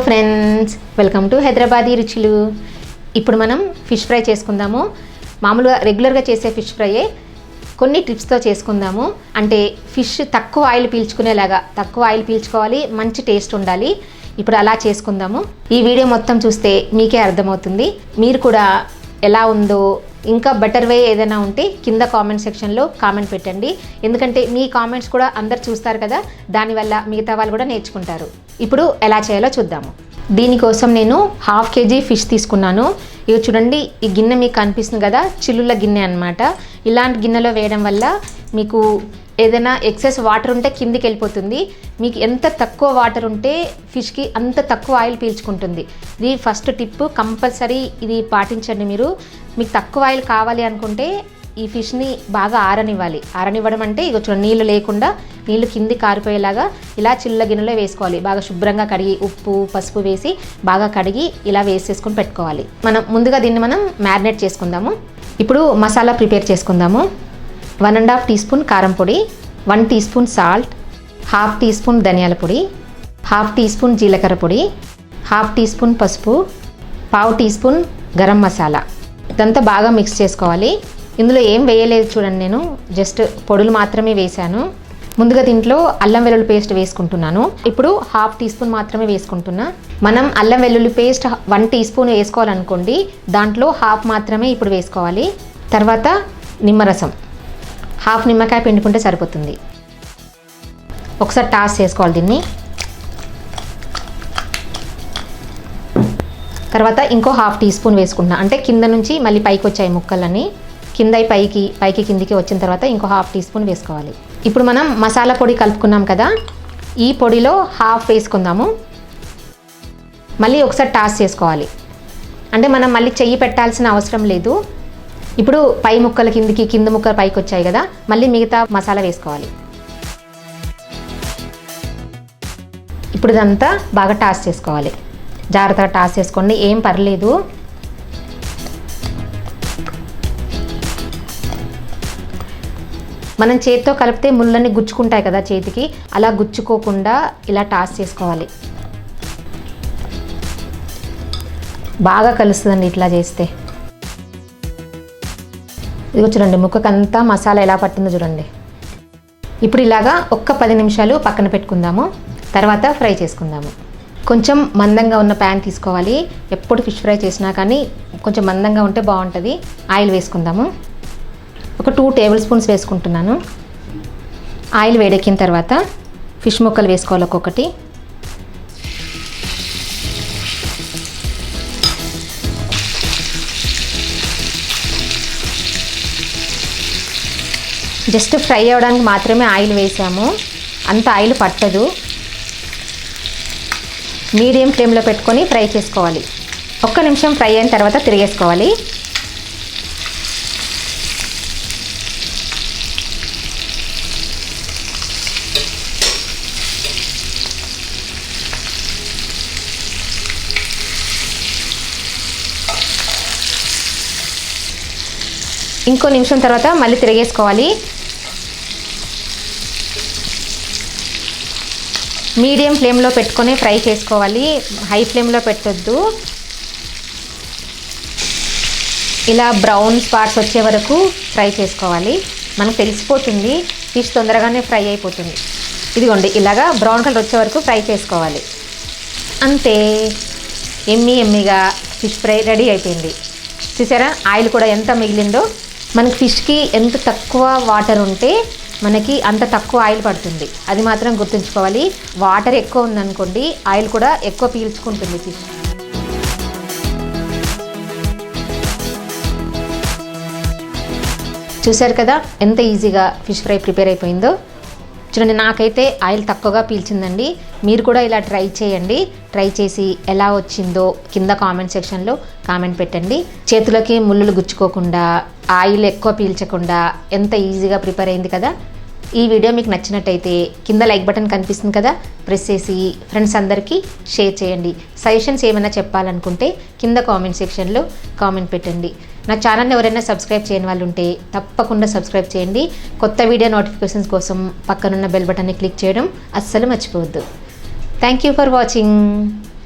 Friends, welcome to Hyderabadi రుచులు. ఇప్పుడు మనం ఫిష్ ఫ్రై చేసుకుందాము. మామూలుగా రెగ్యులర్గా చేసే ఫిష్ ఫ్రైయే కొన్ని టిప్స్తో చేసుకుందాము. అంటే ఫిష్ తక్కువ ఆయిల్ పీల్చుకునేలాగా, తక్కువ ఆయిల్ పీల్చుకోవాలి, మంచి టేస్ట్ ఉండాలి. ఇప్పుడు అలా చేసుకుందాము. ఈ వీడియో మొత్తం చూస్తే మీకే అర్థమవుతుంది. మీరు కూడా ఎలా ఉందో, ఇంకా బెటర్ వే ఏదైనా ఉంటే కింద కామెంట్ సెక్షన్లో కామెంట్ పెట్టండి. ఎందుకంటే మీ కామెంట్స్ కూడా అందరు చూస్తారు కదా, దానివల్ల మిగతా వాళ్ళు కూడా నేర్చుకుంటారు. ఇప్పుడు ఎలా చేయాలో చూద్దాము. దీనికోసం నేను 1/2 kg ఫిష్ తీసుకున్నాను. ఇవి చూడండి, ఈ గిన్నె మీకు కనిపిస్తుంది కదా, చిల్లుల గిన్నె అనమాట. ఇలాంటి గిన్నెలో వేయడం వల్ల మీకు ఏదైనా ఎక్సెస్ వాటర్ ఉంటే కిందికి వెళ్ళిపోతుంది. మీకు ఎంత తక్కువ వాటర్ ఉంటే ఫిష్కి అంత తక్కువ ఆయిల్ పీల్చుకుంటుంది. ఇది ఫస్ట్ టిప్, కంపల్సరీ ఇది పాటించండి. మీకు తక్కువ ఆయిల్ కావాలి అనుకుంటే ఈ ఫిష్ని బాగా ఆరనివ్వాలి. ఆరనివ్వడం అంటే ఇక చూడండి, నీళ్ళు లేకుండా, నీళ్ళు కింది కారిపోయేలాగా ఇలా చిల్ల గిన్నెలో వేసుకోవాలి. బాగా శుభ్రంగా కడిగి ఉప్పు పసుపు వేసి బాగా కడిగి ఇలా వేసేసుకొని పెట్టుకోవాలి. ముందుగా దీన్ని మనం మ్యారినేట్ చేసుకుందాము. ఇప్పుడు మసాలా ప్రిపేర్ చేసుకుందాము. 1.5 టీ స్పూన్ కారం పొడి, 1 teaspoon salt, 1/2 teaspoon ధనియాల పొడి, 1/2 టీ స్పూన్ జీలకర్ర పొడి, 1/2 టీ స్పూన్ పసుపు, 1/2 టీ స్పూన్ గరం మసాలా. ఇదంతా బాగా మిక్స్ చేసుకోవాలి. ఇందులో ఏం వేయలేదు చూడండి, నేను జస్ట్ పొడులు మాత్రమే వేశాను. ముందుగా దీంట్లో అల్లం వెల్లుల్లి పేస్ట్ వేసుకుంటున్నాను. ఇప్పుడు 1/2 టీ స్పూన్ మాత్రమే వేసుకుంటున్నా. మనం అల్లం వెల్లుల్లి పేస్ట్ 1 టీ స్పూన్ వేసుకోవాలనుకోండి, దాంట్లో 1/2 మాత్రమే ఇప్పుడు వేసుకోవాలి. తర్వాత నిమ్మరసం 1/2 నిమ్మకాయ పిండుకుంటే సరిపోతుంది. ఒకసారి టాస్ చేసుకోవాలి దీన్ని. తర్వాత ఇంకో 1/2 టీ స్పూన్ వేసుకుంటున్నా. అంటే కింద నుంచి మళ్ళీ పైకి వచ్చాయి ముక్కలని, కింద పైకి కిందికి వచ్చిన తర్వాత ఇంకో 1/2 టీ స్పూన్ వేసుకోవాలి. ఇప్పుడు మనం మసాలా పొడి కలుపుకున్నాం కదా, ఈ పొడిలో 1/2 వేసుకుందాము. మళ్ళీ ఒకసారి టాస్ చేసుకోవాలి. అంటే మనం మళ్ళీ చెయ్యి పెట్టాల్సిన అవసరం లేదు. ఇప్పుడు పై ముక్కల కిందికి, కింద ముక్కలు పైకి వచ్చాయి కదా, మళ్ళీ మిగతా మసాలా వేసుకోవాలి. ఇప్పుడు ఇదంతా బాగా టాస్ చేసుకోవాలి. జాగ్రత్తగా టాస్ చేసుకోండి, ఏం పర్లేదు. మనం చేతితో కలిపితే ముళ్ళని గుచ్చుకుంటాయి కదా చేతికి, అలా గుచ్చుకోకుండా ఇలా టాస్ చేసుకోవాలి. బాగా కలుస్తుందండి ఇట్లా చేస్తే. ఇదిగో చూడండి, ముక్కకంతా మసాలా ఎలా పట్టిందో చూడండి. ఇప్పుడు ఇలాగా ఒక్క 10 నిమిషాలు పక్కన పెట్టుకుందాము. తర్వాత ఫ్రై చేసుకుందాము. కొంచెం మందంగా ఉన్న ప్యాన్ తీసుకోవాలి. ఎప్పుడు ఫిష్ ఫ్రై చేసినా కానీ కొంచెం మందంగా ఉంటే బాగుంటుంది. ఆయిల్ వేసుకుందాము. ఒక 2 టేబుల్ స్పూన్స్ వేసుకుంటున్నాను. ఆయిల్ వేడెక్కిన తర్వాత ఫిష్ ముక్కలు వేసుకోవాలి ఒక్కొక్కటి. జస్ట్ ఫ్రై అవ్వడానికి మాత్రమే ఆయిల్ వేసాము, అంత ఆయిల్ పట్టదు. మీడియం ఫ్లేమ్లో పెట్టుకొని ఫ్రై చేసుకోవాలి. 1 నిమిషం ఫ్రై అయిన తర్వాత తిరిగేసుకోవాలి. ఇంకో నిమిషం తర్వాత మళ్ళీ తిరిగేసుకోవాలి. మీడియం ఫ్లేమ్లో పెట్టుకొని ఫ్రై చేసుకోవాలి, హై ఫ్లేమ్లో పెట్టొద్దు. ఇలా బ్రౌన్ స్పాట్స్ వచ్చే వరకు ఫ్రై చేసుకోవాలి. మనకు తెలిసిపోతుంది, ఫిష్ తొందరగానే ఫ్రై అయిపోతుంది. ఇదిగోండి, ఇలాగా బ్రౌన్ కలర్ వచ్చే వరకు ఫ్రై చేసుకోవాలి. అంతే, ఎమ్మీగా ఫిష్ ఫ్రై రెడీ అయిపోయింది. చూసారా, ఆయిల్ కూడా ఎంత మిగిలిందో. మనకి ఫిష్కి ఎంత తక్కువ వాటర్ ఉంటే మనకి అంత తక్కువ ఆయిల్ పడుతుంది. అది మాత్రం గుర్తుంచుకోవాలి. వాటర్ ఎక్కువ ఉందనుకోండి, ఆయిల్ కూడా ఎక్కువ పీల్చుకుంటుంది ఫిష్. చూసారు కదా ఎంత ఈజీగా ఫిష్ ఫ్రై ప్రిపేర్ అయిపోయిందో. చూడండి, నాకైతే ఆయిల్ తక్కువగా పీల్చిందండి. మీరు కూడా ఇలా ట్రై చేయండి. ట్రై చేసి ఎలా వచ్చిందో కింద కామెంట్ సెక్షన్లో కామెంట్ పెట్టండి. చేతులకి ముళ్ళులు గుచ్చుకోకుండా, ఆయిల్ ఎక్కువ పీల్చకుండా ఎంత ఈజీగా ప్రిపేర్ అయింది కదా. ఈ వీడియో మీకు నచ్చినట్టయితే కింద లైక్ బటన్ కనిపిస్తుంది కదా, ప్రెస్ చేసి ఫ్రెండ్స్ అందరికీ షేర్ చేయండి. సజెషన్స్ ఏమైనా చెప్పాలనుకుంటే కింద కామెంట్ సెక్షన్లో కామెంట్ పెట్టండి. నా ఛానల్ని ఎవరైనా సబ్స్క్రైబ్ చేయని వాళ్ళు ఉంటే తప్పకుండా సబ్స్క్రైబ్ చేయండి. కొత్త వీడియో నోటిఫికేషన్స్ కోసం పక్కనున్న బెల్ బటన్ని క్లిక్ చేయడం అస్సలు మర్చిపోవద్దు. Thank you for watching.